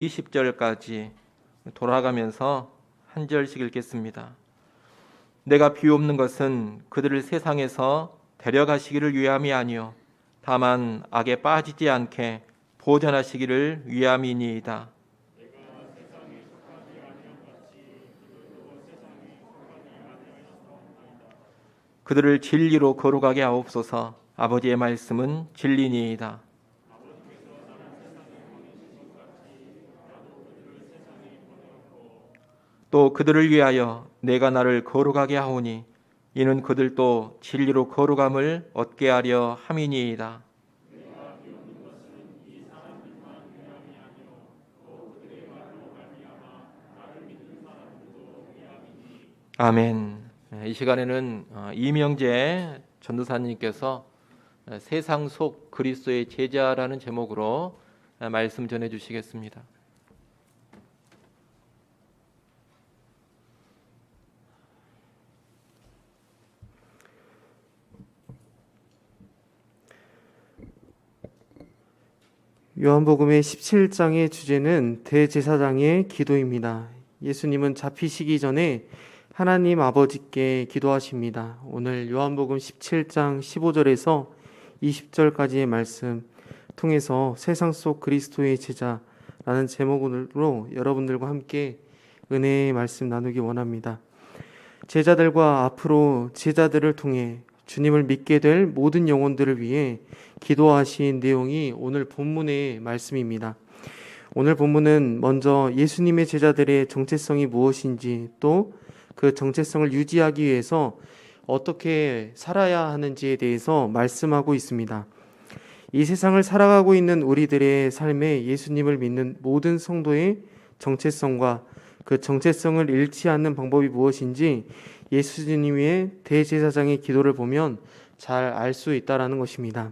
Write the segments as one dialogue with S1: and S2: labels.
S1: 20절까지 돌아가면서 한 절씩 읽겠습니다. 내가 비옵는 것은 그들을 세상에서 데려가시기를 위함이 아니요 다만 악에 빠지지 않게 보전하시기를 위함이니이다. 그들을 진리로 거룩하게 하옵소서. 아버지의 말씀은 진리니이다. 또 그들을 위하여 내가 나를 거룩하게 하오니 이는 그들도 진리로 거룩함을 얻게 하려 함이니이다. 아멘. 이 시간에는 이명재 전도사님께서 세상 속 그리스도의 제자라는 제목으로 말씀 전해 주시겠습니다.
S2: 요한복음의 17장의 주제는 대제사장의 기도입니다. 예수님은 잡히시기 전에 하나님 아버지께 기도하십니다. 오늘 요한복음 17장 15절에서 20절까지의 말씀 통해서 세상 속 그리스도의 제자라는 제목으로 여러분들과 함께 은혜의 말씀 나누기 원합니다. 제자들과 앞으로 제자들을 통해 주님을 믿게 될 모든 영혼들을 위해 기도하신 내용이 오늘 본문의 말씀입니다. 오늘 본문은 먼저 예수님의 제자들의 정체성이 무엇인지 또 그 정체성을 유지하기 위해서 어떻게 살아야 하는지에 대해서 말씀하고 있습니다. 이 세상을 살아가고 있는 우리들의 삶에 예수님을 믿는 모든 성도의 정체성과 그 정체성을 잃지 않는 방법이 무엇인지 예수님의 대제사장의 기도를 보면 잘 알 수 있다라는 것입니다.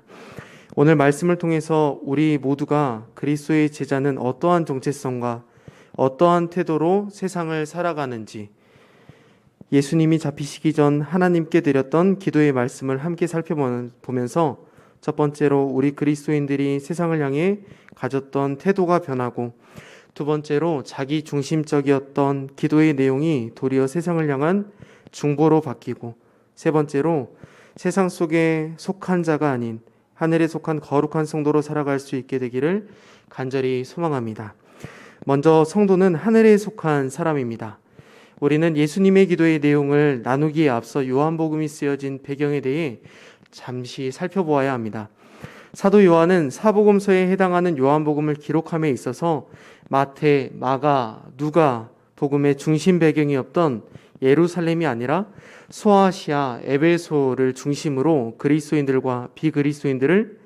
S2: 오늘 말씀을 통해서 우리 모두가 그리스도의 제자는 어떠한 정체성과 어떠한 태도로 세상을 살아가는지 예수님이 잡히시기 전 하나님께 드렸던 기도의 말씀을 함께 살펴보면서 첫 번째로 우리 그리스도인들이 세상을 향해 가졌던 태도가 변하고 두 번째로 자기 중심적이었던 기도의 내용이 도리어 세상을 향한 중보로 바뀌고 세 번째로 세상 속에 속한 자가 아닌 하늘에 속한 거룩한 성도로 살아갈 수 있게 되기를 간절히 소망합니다. 먼저 성도는 하늘에 속한 사람입니다. 우리는 예수님의 기도의 내용을 나누기에 앞서 요한복음이 쓰여진 배경에 대해 잠시 살펴보아야 합니다. 사도 요한은 사복음서에 해당하는 요한복음을 기록함에 있어서 마태, 마가, 누가 복음의 중심 배경이었던 예루살렘이 아니라 소아시아, 에베소를 중심으로 그리스도인들과 비그리스도인들을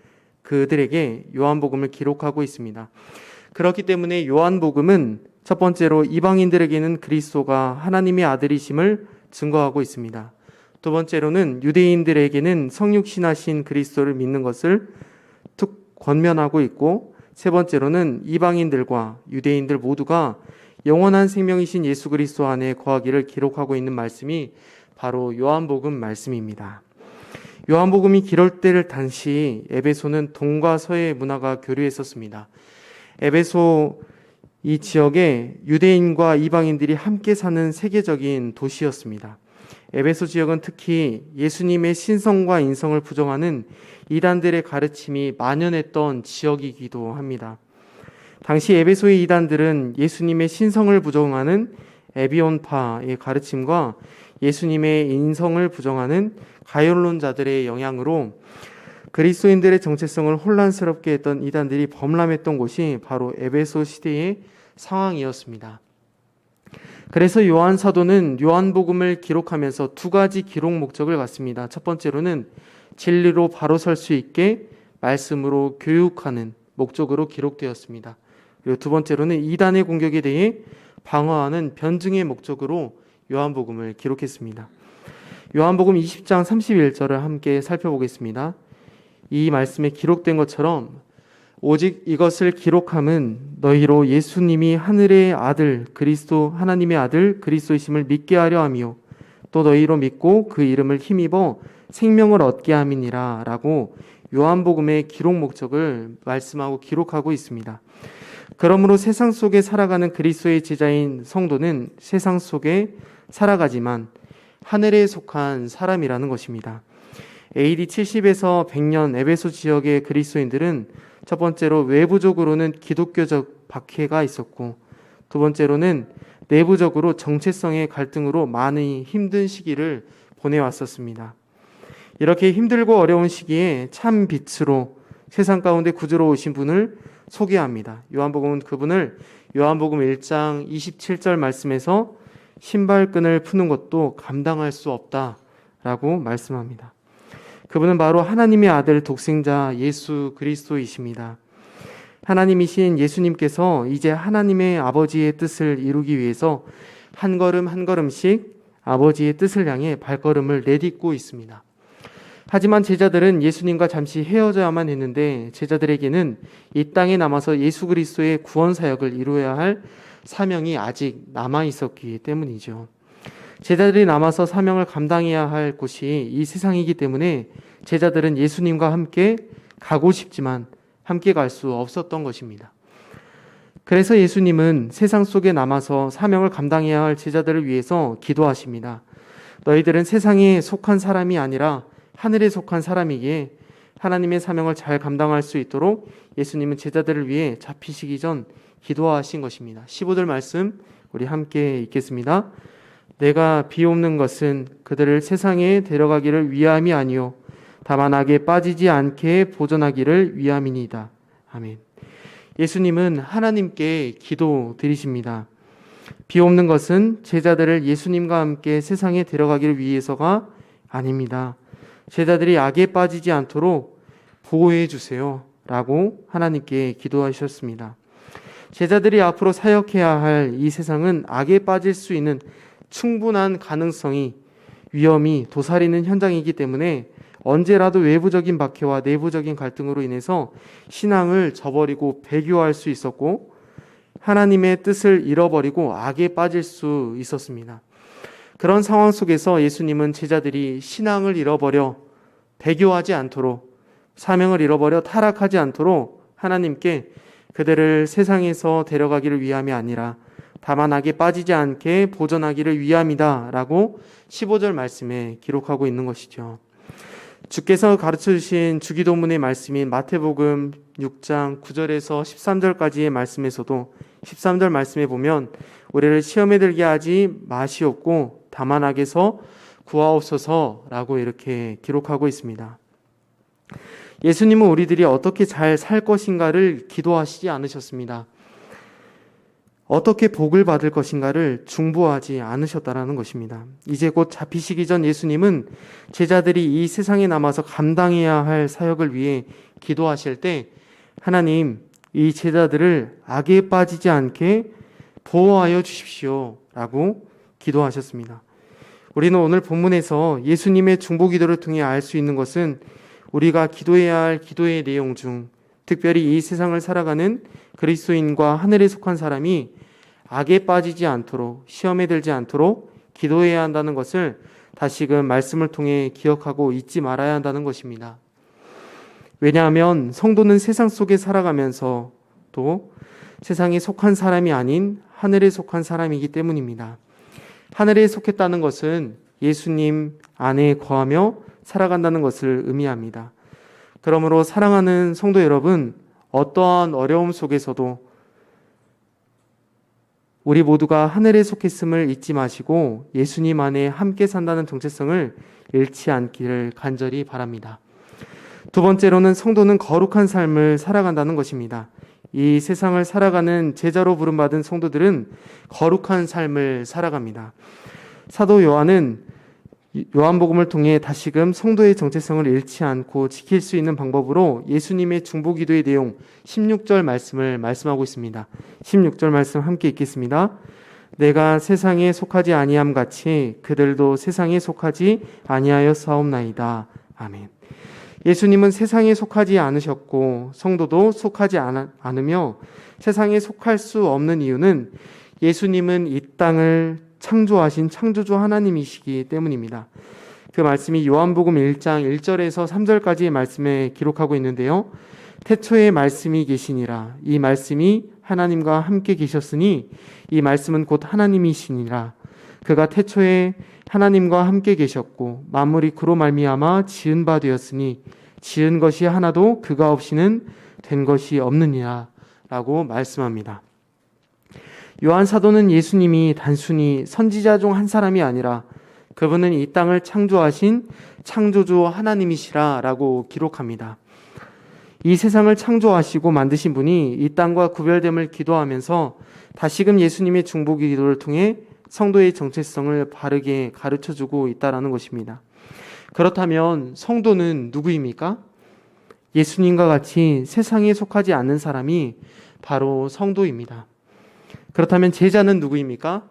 S2: 그들에게 요한복음을 기록하고 있습니다. 그렇기 때문에 요한복음은 첫 번째로 이방인들에게는 그리스도가 하나님의 아들이심을 증거하고 있습니다. 두 번째로는 유대인들에게는 성육신하신 그리스도를 믿는 것을 권면하고 있고 세 번째로는 이방인들과 유대인들 모두가 영원한 생명이신 예수 그리스도 안에 거하기를 기록하고 있는 말씀이 바로 요한복음 말씀입니다. 요한복음이 기록될 당시 에베소는 동과 서의 문화가 교류했었습니다. 에베소 이 지역에 유대인과 이방인들이 함께 사는 세계적인 도시였습니다. 에베소 지역은 특히 예수님의 신성과 인성을 부정하는 이단들의 가르침이 만연했던 지역이기도 합니다. 당시 에베소의 이단들은 예수님의 신성을 부정하는 에비온파의 가르침과 예수님의 인성을 부정하는 가열론자들의 영향으로 그리스도인들의 정체성을 혼란스럽게 했던 이단들이 범람했던 곳이 바로 에베소 시대의 상황이었습니다. 그래서 요한 사도는 요한복음을 기록하면서 두 가지 기록 목적을 갖습니다. 첫 번째로는 진리로 바로 설 수 있게 말씀으로 교육하는 목적으로 기록되었습니다. 그리고 두 번째로는 이단의 공격에 대해 방어하는 변증의 목적으로 요한복음을 기록했습니다. 요한복음 20장 31절을 함께 살펴보겠습니다. 이 말씀에 기록된 것처럼 오직 이것을 기록함은 너희로 예수님이 하늘의 아들 그리스도 하나님의 아들 그리스도이심을 믿게 하려 함이요 또 너희로 믿고 그 이름을 힘입어 생명을 얻게 함이니라 라고 요한복음의 기록 목적을 말씀하고 기록하고 있습니다. 그러므로 세상 속에 살아가는 그리스도의 제자인 성도는 세상 속에 살아가지만 하늘에 속한 사람이라는 것입니다. AD 70에서 100년 에베소 지역의 그리스도인들은 첫 번째로 외부적으로는 기독교적 박해가 있었고, 두 번째로는 내부적으로 정체성의 갈등으로 많이 힘든 시기를 보내왔었습니다. 이렇게 힘들고 어려운 시기에 참 빛으로 세상 가운데 구주로 오신 분을 소개합니다. 요한복음은 그분을 요한복음 1장 27절 말씀에서 신발끈을 푸는 것도 감당할 수 없다라고 말씀합니다. 그분은 바로 하나님의 아들 독생자 예수 그리스도이십니다. 하나님이신 예수님께서 이제 하나님의 아버지의 뜻을 이루기 위해서 한 걸음 한 걸음씩 아버지의 뜻을 향해 발걸음을 내딛고 있습니다. 하지만 제자들은 예수님과 잠시 헤어져야만 했는데 제자들에게는 이 땅에 남아서 예수 그리스도의 구원 사역을 이루어야 할 사명이 아직 남아 있었기 때문이죠. 제자들이 남아서 사명을 감당해야 할 곳이 이 세상이기 때문에 제자들은 예수님과 함께 가고 싶지만 함께 갈 수 없었던 것입니다. 그래서 예수님은 세상 속에 남아서 사명을 감당해야 할 제자들을 위해서 기도하십니다. 너희들은 세상에 속한 사람이 아니라 하늘에 속한 사람이기에 하나님의 사명을 잘 감당할 수 있도록 예수님은 제자들을 위해 잡히시기 전 기도하신 것입니다. 15절 말씀 우리 함께 읽겠습니다. 내가 비옵는 것은 그들을 세상에 데려가기를 위함이 아니요 다만 악에 빠지지 않게 보존하기를 위함이니이다. 아멘. 예수님은 하나님께 기도 드리십니다. 비옵는 것은 제자들을 예수님과 함께 세상에 데려가기를 위해서가 아닙니다. 제자들이 악에 빠지지 않도록 보호해 주세요 라고 하나님께 기도하셨습니다. 제자들이 앞으로 사역해야 할 이 세상은 악에 빠질 수 있는 충분한 가능성이 위험이 도사리는 현장이기 때문에 언제라도 외부적인 박해와 내부적인 갈등으로 인해서 신앙을 저버리고 배교할 수 있었고 하나님의 뜻을 잃어버리고 악에 빠질 수 있었습니다. 그런 상황 속에서 예수님은 제자들이 신앙을 잃어버려 배교하지 않도록 사명을 잃어버려 타락하지 않도록 하나님께 그들을 세상에서 데려가기를 위함이 아니라 다만 악에 빠지지 않게 보존하기를 위함이다 라고 15절 말씀에 기록하고 있는 것이죠. 주께서 가르쳐 주신 주기도문의 말씀인 마태복음 6장 9절에서 13절까지의 말씀에서도 13절 말씀에 보면 우리를 시험에 들게 하지 마시옵고 다만 악에서 구하옵소서라고 이렇게 기록하고 있습니다. 예수님은 우리들이 어떻게 잘 살 것인가를 기도하시지 않으셨습니다. 어떻게 복을 받을 것인가를 중보하지 않으셨다라는 것입니다. 이제 곧 잡히시기 전 예수님은 제자들이 이 세상에 남아서 감당해야 할 사역을 위해 기도하실 때 하나님 이 제자들을 악에 빠지지 않게 보호하여 주십시오 라고 기도하셨습니다. 우리는 오늘 본문에서 예수님의 중보 기도를 통해 알 수 있는 것은 우리가 기도해야 할 기도의 내용 중 특별히 이 세상을 살아가는 그리스도인과 하늘에 속한 사람이 악에 빠지지 않도록 시험에 들지 않도록 기도해야 한다는 것을 다시금 말씀을 통해 기억하고 잊지 말아야 한다는 것입니다. 왜냐하면 성도는 세상 속에 살아가면서 또 세상에 속한 사람이 아닌 하늘에 속한 사람이기 때문입니다. 하늘에 속했다는 것은 예수님 안에 거하며 살아간다는 것을 의미합니다. 그러므로 사랑하는 성도 여러분, 어떠한 어려움 속에서도 우리 모두가 하늘에 속했음을 잊지 마시고 예수님 안에 함께 산다는 정체성을 잃지 않기를 간절히 바랍니다. 두 번째로는 성도는 거룩한 삶을 살아간다는 것입니다. 이 세상을 살아가는 제자로 부름받은 성도들은 거룩한 삶을 살아갑니다. 사도 요한은 요한복음을 통해 다시금 성도의 정체성을 잃지 않고 지킬 수 있는 방법으로 예수님의 중보기도의 내용 16절 말씀을 말씀하고 있습니다. 16절 말씀 함께 읽겠습니다. 내가 세상에 속하지 아니함 같이 그들도 세상에 속하지 아니하여 사옵나이다. 아멘. 예수님은 세상에 속하지 않으셨고 성도도 속하지 않으며 세상에 속할 수 없는 이유는 예수님은 이 땅을 창조하신 창조주 하나님이시기 때문입니다. 그 말씀이 요한복음 1장 1절에서 3절까지의 말씀에 기록하고 있는데요. 태초에 말씀이 계시니라. 이 말씀이 하나님과 함께 계셨으니 이 말씀은 곧 하나님이시니라. 그가 태초에 하나님과 함께 계셨고 만물이 그로 말미암아 지은 바 되었으니 지은 것이 하나도 그가 없이는 된 것이 없느니라 라고 말씀합니다. 요한 사도는 예수님이 단순히 선지자 중 한 사람이 아니라 그분은 이 땅을 창조하신 창조주 하나님이시라 라고 기록합니다. 이 세상을 창조하시고 만드신 분이 이 땅과 구별됨을 기도하면서 다시금 예수님의 중보 기도를 통해 성도의 정체성을 바르게 가르쳐주고 있다는 것입니다. 그렇다면 성도는 누구입니까? 예수님과 같이 세상에 속하지 않는 사람이 바로 성도입니다. 그렇다면 제자는 누구입니까?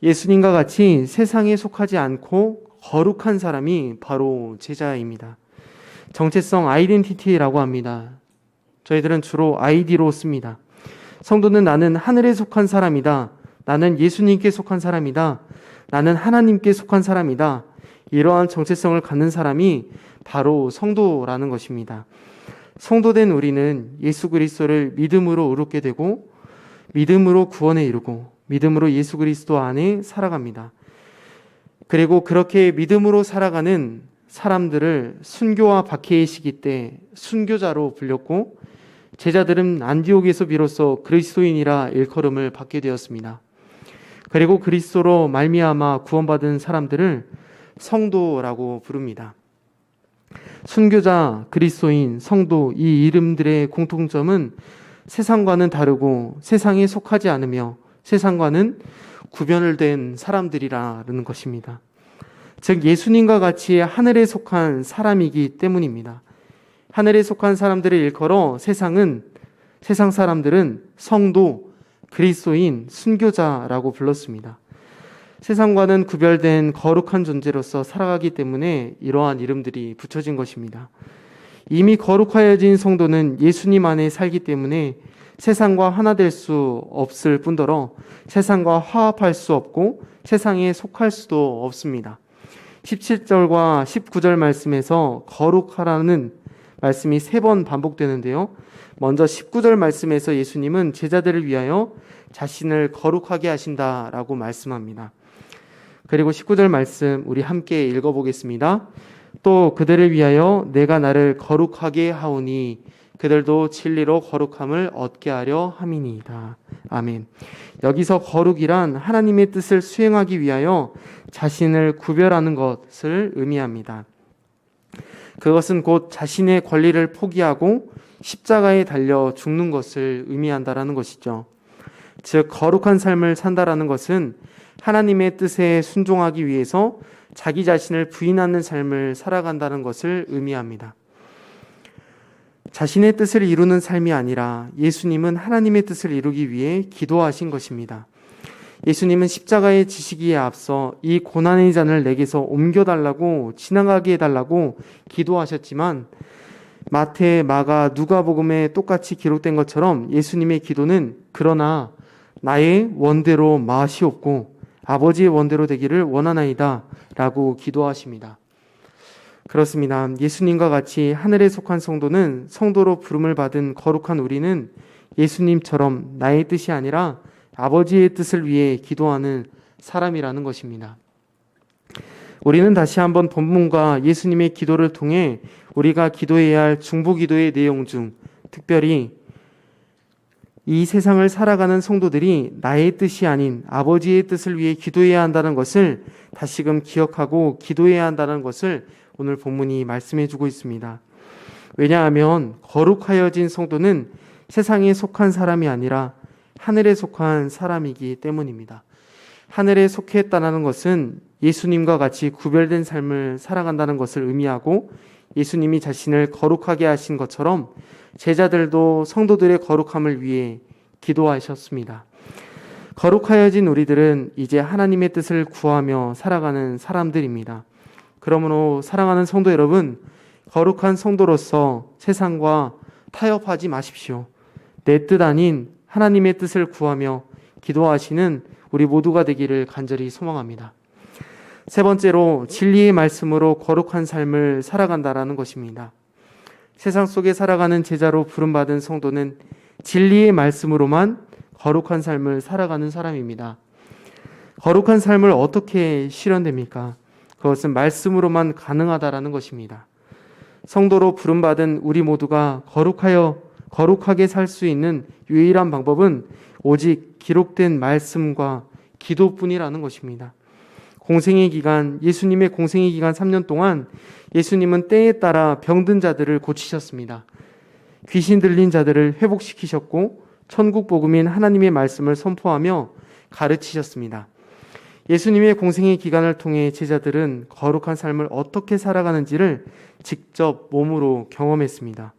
S2: 예수님과 같이 세상에 속하지 않고 거룩한 사람이 바로 제자입니다. 정체성 아이덴티티라고 합니다. 저희들은 주로 아이디로 씁니다. 성도는 나는 하늘에 속한 사람이다. 나는 예수님께 속한 사람이다. 나는 하나님께 속한 사람이다. 이러한 정체성을 갖는 사람이 바로 성도라는 것입니다. 성도된 우리는 예수 그리스도를 믿음으로 의롭게 되고 믿음으로 구원에 이르고 믿음으로 예수 그리스도 안에 살아갑니다. 그리고 그렇게 믿음으로 살아가는 사람들을 순교와 박해의 시기 때 순교자로 불렸고 제자들은 안디옥에서 비로소 그리스도인이라 일컬음을 받게 되었습니다. 그리고 그리스도로 말미암아 구원받은 사람들을 성도라고 부릅니다. 순교자, 그리스도인, 성도 이 이름들의 공통점은 세상과는 다르고 세상에 속하지 않으며 세상과는 구별된 사람들이라는 것입니다. 즉 예수님과 같이 하늘에 속한 사람이기 때문입니다. 하늘에 속한 사람들을 일컬어 세상 사람들은 성도, 그리스도인, 순교자라고 불렀습니다. 세상과는 구별된 거룩한 존재로서 살아가기 때문에 이러한 이름들이 붙여진 것입니다. 이미 거룩하여진 성도는 예수님 안에 살기 때문에 세상과 하나 될 수 없을 뿐더러 세상과 화합할 수 없고 세상에 속할 수도 없습니다. 17절과 19절 말씀에서 거룩하라는 말씀이 3번 반복되는데요. 먼저 19절 말씀에서 예수님은 제자들을 위하여 자신을 거룩하게 하신다라고 말씀합니다. 그리고 19절 말씀 우리 함께 읽어보겠습니다. 또 그들을 위하여 내가 나를 거룩하게 하오니 그들도 진리로 거룩함을 얻게 하려 함이니이다. 아멘. 여기서 거룩이란 하나님의 뜻을 수행하기 위하여 자신을 구별하는 것을 의미합니다. 그것은 곧 자신의 권리를 포기하고 십자가에 달려 죽는 것을 의미한다라는 것이죠. 즉 거룩한 삶을 산다라는 것은 하나님의 뜻에 순종하기 위해서 자기 자신을 부인하는 삶을 살아간다는 것을 의미합니다. 자신의 뜻을 이루는 삶이 아니라 예수님은 하나님의 뜻을 이루기 위해 기도하신 것입니다. 예수님은 십자가에 지시기에 앞서 이 고난의 잔을 내게서 옮겨달라고 지나가게 해달라고 기도하셨지만 마태, 마가, 누가복음에 똑같이 기록된 것처럼 예수님의 기도는 그러나 나의 원대로 마시옵고 아버지의 원대로 되기를 원하나이다 라고 기도하십니다. 그렇습니다. 예수님과 같이 하늘에 속한 성도는 성도로 부름을 받은 거룩한 우리는 예수님처럼 나의 뜻이 아니라 아버지의 뜻을 위해 기도하는 사람이라는 것입니다. 우리는 다시 한번 본문과 예수님의 기도를 통해 우리가 기도해야 할 중보기도의 내용 중 특별히 이 세상을 살아가는 성도들이 나의 뜻이 아닌 아버지의 뜻을 위해 기도해야 한다는 것을 다시금 기억하고 기도해야 한다는 것을 오늘 본문이 말씀해 주고 있습니다. 왜냐하면 거룩하여진 성도는 세상에 속한 사람이 아니라 하늘에 속한 사람이기 때문입니다. 하늘에 속했다는 것은 예수님과 같이 구별된 삶을 살아간다는 것을 의미하고 예수님이 자신을 거룩하게 하신 것처럼 제자들도 성도들의 거룩함을 위해 기도하셨습니다. 거룩하여진 우리들은 이제 하나님의 뜻을 구하며 살아가는 사람들입니다. 그러므로 사랑하는 성도 여러분, 거룩한 성도로서 세상과 타협하지 마십시오. 내 뜻 아닌 하나님의 뜻을 구하며 기도하시는 우리 모두가 되기를 간절히 소망합니다. 세 번째로 진리의 말씀으로 거룩한 삶을 살아간다라는 것입니다. 세상 속에 살아가는 제자로 부름받은 성도는 진리의 말씀으로만 거룩한 삶을 살아가는 사람입니다. 거룩한 삶을 어떻게 실현됩니까? 그것은 말씀으로만 가능하다라는 것입니다. 성도로 부름받은 우리 모두가 거룩하게 살 수 있는 유일한 방법은 오직 기록된 말씀과 기도뿐이라는 것입니다. 예수님의 공생의 기간 3년 동안 예수님은 때에 따라 병든 자들을 고치셨습니다. 귀신 들린 자들을 회복시키셨고 천국 복음인 하나님의 말씀을 선포하며 가르치셨습니다. 예수님의 공생의 기간을 통해 제자들은 거룩한 삶을 어떻게 살아가는지를 직접 몸으로 경험했습니다.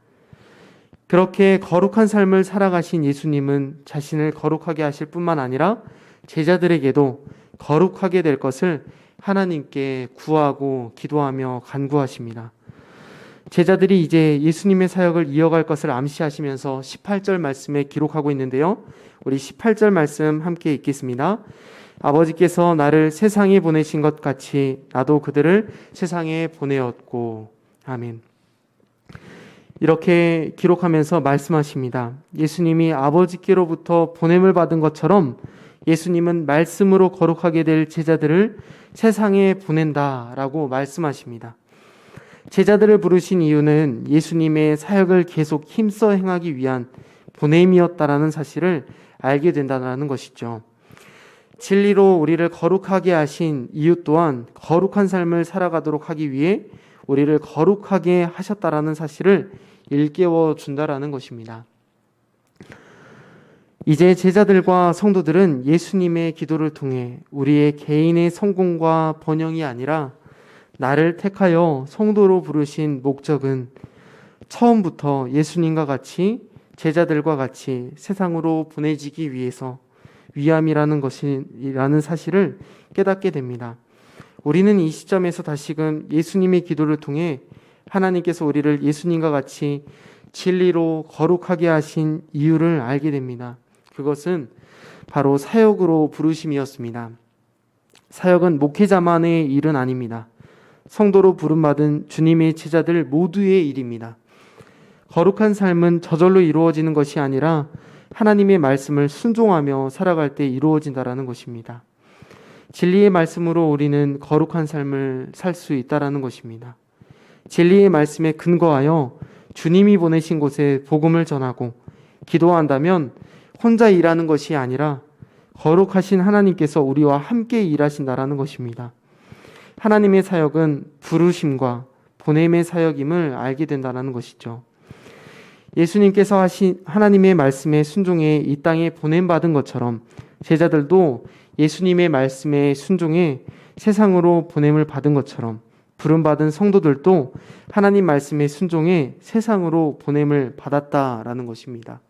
S2: 그렇게 거룩한 삶을 살아가신 예수님은 자신을 거룩하게 하실 뿐만 아니라 제자들에게도 거룩하게 될 것을 하나님께 구하고 기도하며 간구하십니다. 제자들이 이제 예수님의 사역을 이어갈 것을 암시하시면서 18절 말씀에 기록하고 있는데요. 우리 18절 말씀 함께 읽겠습니다. 아버지께서 나를 세상에 보내신 것 같이 나도 그들을 세상에 보내었고. 아멘. 이렇게 기록하면서 말씀하십니다. 예수님이 아버지께로부터 보냄을 받은 것처럼 예수님은 말씀으로 거룩하게 될 제자들을 세상에 보낸다라고 말씀하십니다. 제자들을 부르신 이유는 예수님의 사역을 계속 힘써 행하기 위한 보냄이었다라는 사실을 알게 된다는 것이죠. 진리로 우리를 거룩하게 하신 이유 또한 거룩한 삶을 살아가도록 하기 위해 우리를 거룩하게 하셨다라는 사실을 일깨워 준다라는 것입니다. 이제 제자들과 성도들은 예수님의 기도를 통해 우리의 개인의 성공과 번영이 아니라 나를 택하여 성도로 부르신 목적은 처음부터 예수님과 같이 제자들과 같이 세상으로 보내지기 위해서 위함이라는 사실을 깨닫게 됩니다. 우리는 이 시점에서 다시금 예수님의 기도를 통해 하나님께서 우리를 예수님과 같이 진리로 거룩하게 하신 이유를 알게 됩니다. 그것은 바로 사역으로 부르심이었습니다. 사역은 목회자만의 일은 아닙니다. 성도로 부름받은 주님의 제자들 모두의 일입니다. 거룩한 삶은 저절로 이루어지는 것이 아니라 하나님의 말씀을 순종하며 살아갈 때 이루어진다라는 것입니다. 진리의 말씀으로 우리는 거룩한 삶을 살 수 있다라는 것입니다. 진리의 말씀에 근거하여 주님이 보내신 곳에 복음을 전하고 기도한다면 혼자 일하는 것이 아니라 거룩하신 하나님께서 우리와 함께 일하신다라는 것입니다. 하나님의 사역은 부르심과 보냄의 사역임을 알게 된다는 것이죠. 예수님께서 하신 하나님의 말씀에 순종해 이 땅에 보냄받은 것처럼 제자들도 예수님의 말씀에 순종해 세상으로 보냄을 받은 것처럼 부름받은 성도들도 하나님 말씀에 순종해 세상으로 보냄을 받았다라는 것입니다.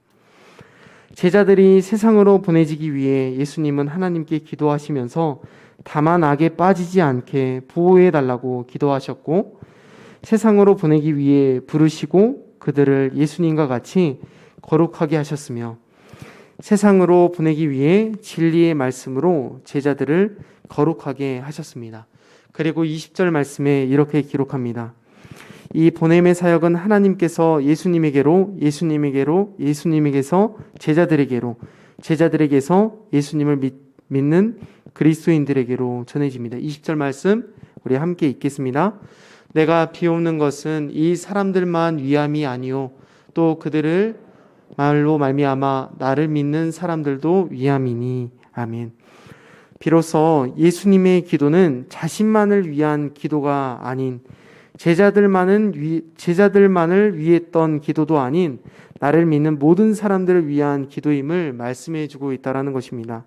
S2: 제자들이 세상으로 보내지기 위해 예수님은 하나님께 기도하시면서 다만 악에 빠지지 않게 보호해 달라고 기도하셨고 세상으로 보내기 위해 부르시고 그들을 예수님과 같이 거룩하게 하셨으며 세상으로 보내기 위해 진리의 말씀으로 제자들을 거룩하게 하셨습니다. 그리고 20절 말씀에 이렇게 기록합니다. 이 보냄의 사역은 하나님께서 예수님에게서 제자들에게로, 제자들에게서 예수님을 믿는 그리스도인들에게로 전해집니다. 20절 말씀 우리 함께 읽겠습니다. 내가 비옵는 것은 이 사람들만 위함이 아니요 또 그들을 말로 말미암아 나를 믿는 사람들도 위함이니. 아멘. 비로소 예수님의 기도는 자신만을 위한 기도가 아닌 제자들만을 위했던 기도도 아닌 나를 믿는 모든 사람들을 위한 기도임을 말씀해 주고 있다는 것입니다.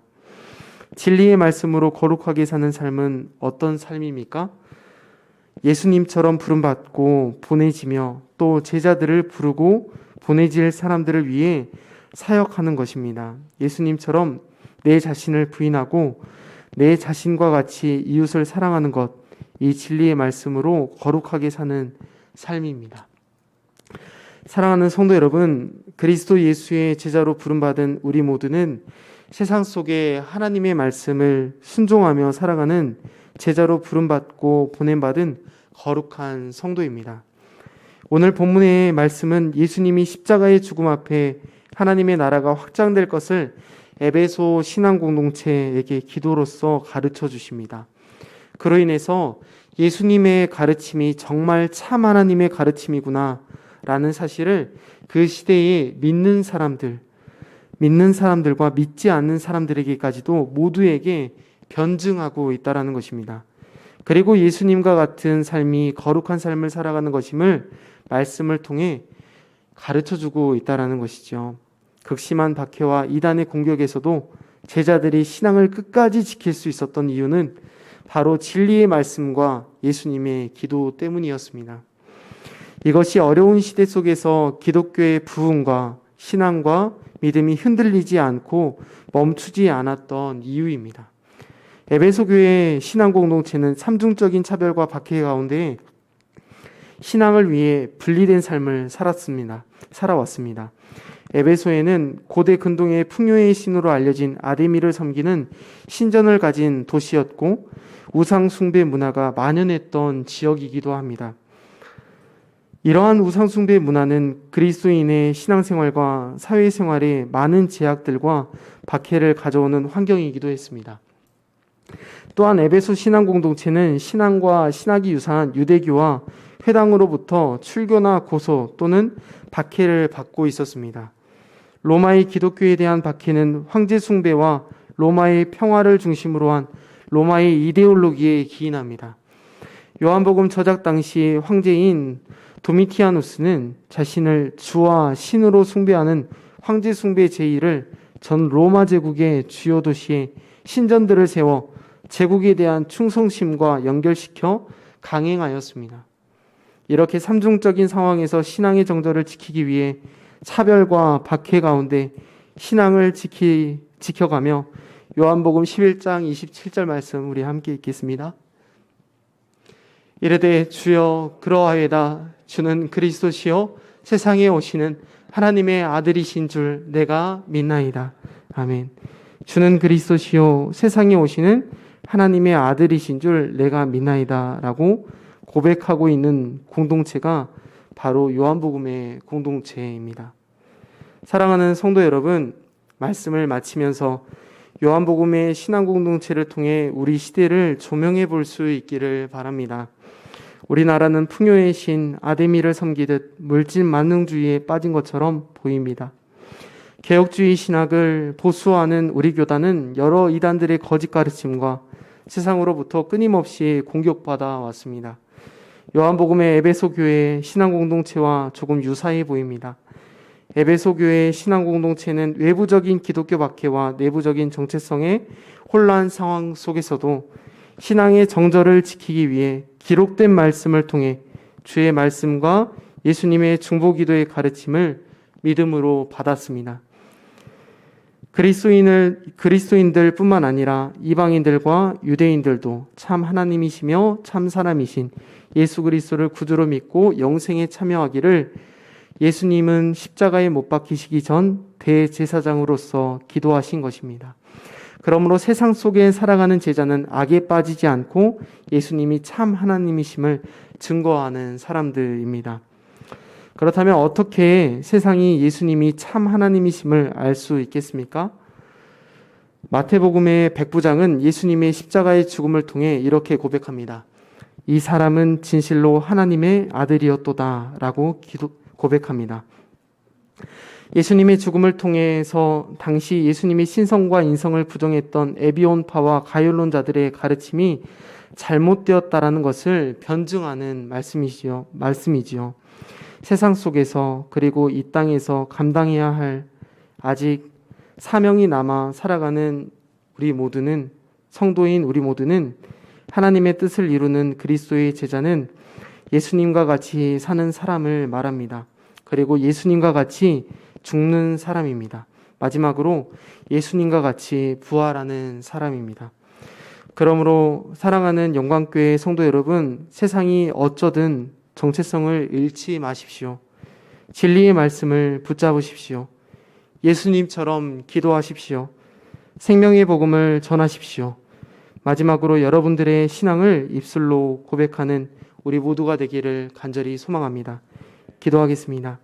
S2: 진리의 말씀으로 거룩하게 사는 삶은 어떤 삶입니까? 예수님처럼 부름받고 보내지며 또 제자들을 부르고 보내질 사람들을 위해 사역하는 것입니다. 예수님처럼 내 자신을 부인하고 내 자신과 같이 이웃을 사랑하는 것, 이 진리의 말씀으로 거룩하게 사는 삶입니다. 사랑하는 성도 여러분, 그리스도 예수의 제자로 부름받은 우리 모두는 세상 속에 하나님의 말씀을 순종하며 살아가는 제자로 부름받고 보냄받은 거룩한 성도입니다. 오늘 본문의 말씀은 예수님이 십자가의 죽음 앞에 하나님의 나라가 확장될 것을 에베소 신앙 공동체에게 기도로서 가르쳐 주십니다. 그로 인해서 예수님의 가르침이 정말 참 하나님의 가르침이구나 라는 사실을 그 시대에 믿는 사람들과 믿지 않는 사람들에게까지도 모두에게 변증하고 있다라는 것입니다. 그리고 예수님과 같은 삶이 거룩한 삶을 살아가는 것임을 말씀을 통해 가르쳐주고 있다라는 것이죠. 극심한 박해와 이단의 공격에서도 제자들이 신앙을 끝까지 지킬 수 있었던 이유는 바로 진리의 말씀과 예수님의 기도 때문이었습니다. 이것이 어려운 시대 속에서 기독교의 부흥과 신앙과 믿음이 흔들리지 않고 멈추지 않았던 이유입니다. 에베소 교회의 신앙 공동체는 삼중적인 차별과 박해 가운데 신앙을 위해 분리된 삶을 살아왔습니다. 에베소에는 고대 근동의 풍요의 신으로 알려진 아데미를 섬기는 신전을 가진 도시였고 우상 숭배 문화가 만연했던 지역이기도 합니다. 이러한 우상 숭배 문화는 그리스도인의 신앙생활과 사회생활에 많은 제약들과 박해를 가져오는 환경이기도 했습니다. 또한 에베소 신앙 공동체는 신앙과 신학이 유사한 유대교와 회당으로부터 출교나 고소 또는 박해를 받고 있었습니다. 로마의 기독교에 대한 박해는 황제 숭배와 로마의 평화를 중심으로 한 로마의 이데올로기에 기인합니다. 요한복음 저작 당시 황제인 도미티아누스는 자신을 주와 신으로 숭배하는 황제 숭배 제의를 전 로마 제국의 주요 도시에 신전들을 세워 제국에 대한 충성심과 연결시켜 강행하였습니다. 이렇게 삼중적인 상황에서 신앙의 정절을 지키기 위해 차별과 박해 가운데 신앙을 지켜가며 요한복음 11장 27절 말씀 우리 함께 읽겠습니다. 이르되 주여 그러하여다 주는 그리스도시요 세상에 오시는 하나님의 아들이신 줄 내가 믿나이다. 아멘. 주는 그리스도시요 세상에 오시는 하나님의 아들이신 줄 내가 믿나이다 라고 고백하고 있는 공동체가 바로 요한복음의 공동체입니다. 사랑하는 성도 여러분, 말씀을 마치면서 요한복음의 신앙 공동체를 통해 우리 시대를 조명해 볼 수 있기를 바랍니다. 우리나라는 풍요의 신 아데미를 섬기듯 물질 만능주의에 빠진 것처럼 보입니다. 개혁주의 신학을 보수하는 우리 교단은 여러 이단들의 거짓 가르침과 세상으로부터 끊임없이 공격받아 왔습니다. 요한복음의 에베소 교회의 신앙 공동체와 조금 유사해 보입니다. 에베소 교회의 신앙 공동체는 외부적인 기독교 박해와 내부적인 정체성의 혼란 상황 속에서도 신앙의 정절을 지키기 위해 기록된 말씀을 통해 주의 말씀과 예수님의 중보기도의 가르침을 믿음으로 받았습니다. 그리스도인들뿐만 아니라 이방인들과 유대인들도 참 하나님이시며 참 사람이신 예수 그리스도를 구주로 믿고 영생에 참여하기를 예수님은 십자가에 못 박히시기 전 대제사장으로서 기도하신 것입니다. 그러므로 세상 속에 살아가는 제자는 악에 빠지지 않고 예수님이 참 하나님이심을 증거하는 사람들입니다. 그렇다면 어떻게 세상이 예수님이 참 하나님이심을 알 수 있겠습니까? 마태복음의 백부장은 예수님의 십자가의 죽음을 통해 이렇게 고백합니다. 이 사람은 진실로 하나님의 아들이었도다 라고 고백합니다. 예수님의 죽음을 통해서 당시 예수님의 신성과 인성을 부정했던 에비온파와 가율론자들의 가르침이 잘못되었다라는 것을 변증하는 말씀이지요. 세상 속에서 그리고 이 땅에서 감당해야 할 아직 사명이 남아 살아가는 우리 모두는 성도인 우리 모두는 하나님의 뜻을 이루는 그리스도의 제자는 예수님과 같이 사는 사람을 말합니다. 그리고 예수님과 같이 죽는 사람입니다. 마지막으로 예수님과 같이 부활하는 사람입니다. 그러므로 사랑하는 영광교회 성도 여러분, 세상이 어쩌든 정체성을 잃지 마십시오. 진리의 말씀을 붙잡으십시오. 예수님처럼 기도하십시오. 생명의 복음을 전하십시오. 마지막으로 여러분들의 신앙을 입술로 고백하는 우리 모두가 되기를 간절히 소망합니다. 기도하겠습니다.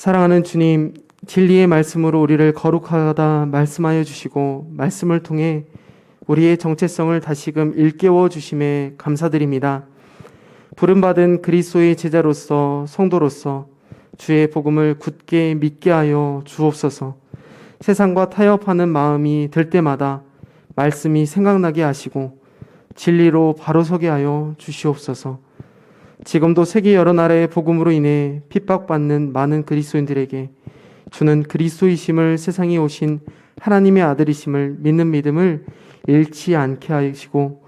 S2: 사랑하는 주님, 진리의 말씀으로 우리를 거룩하다 말씀하여 주시고 말씀을 통해 우리의 정체성을 다시금 일깨워 주심에 감사드립니다. 부름받은 그리스도의 제자로서 성도로서 주의 복음을 굳게 믿게 하여 주옵소서. 세상과 타협하는 마음이 들 때마다 말씀이 생각나게 하시고 진리로 바로 서게 하여 주시옵소서. 지금도 세계 여러 나라의 복음으로 인해 핍박받는 많은 그리스도인들에게 주는 그리스도이심을, 세상에 오신 하나님의 아들이심을 믿는 믿음을 잃지 않게 하시고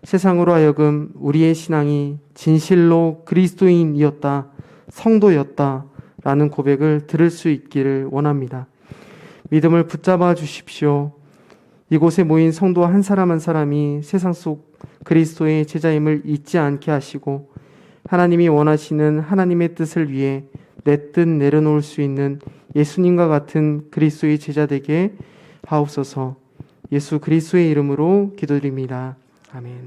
S2: 세상으로 하여금 우리의 신앙이 진실로 그리스도인이었다, 성도였다 라는 고백을 들을 수 있기를 원합니다. 믿음을 붙잡아 주십시오. 이곳에 모인 성도 한 사람 한 사람이 세상 속 그리스도의 제자임을 잊지 않게 하시고 하나님이 원하시는 하나님의 뜻을 위해 내 뜻 내려놓을 수 있는 예수님과 같은 그리스도의 제자 되게 하옵소서. 예수 그리스도의 이름으로 기도드립니다. 아멘.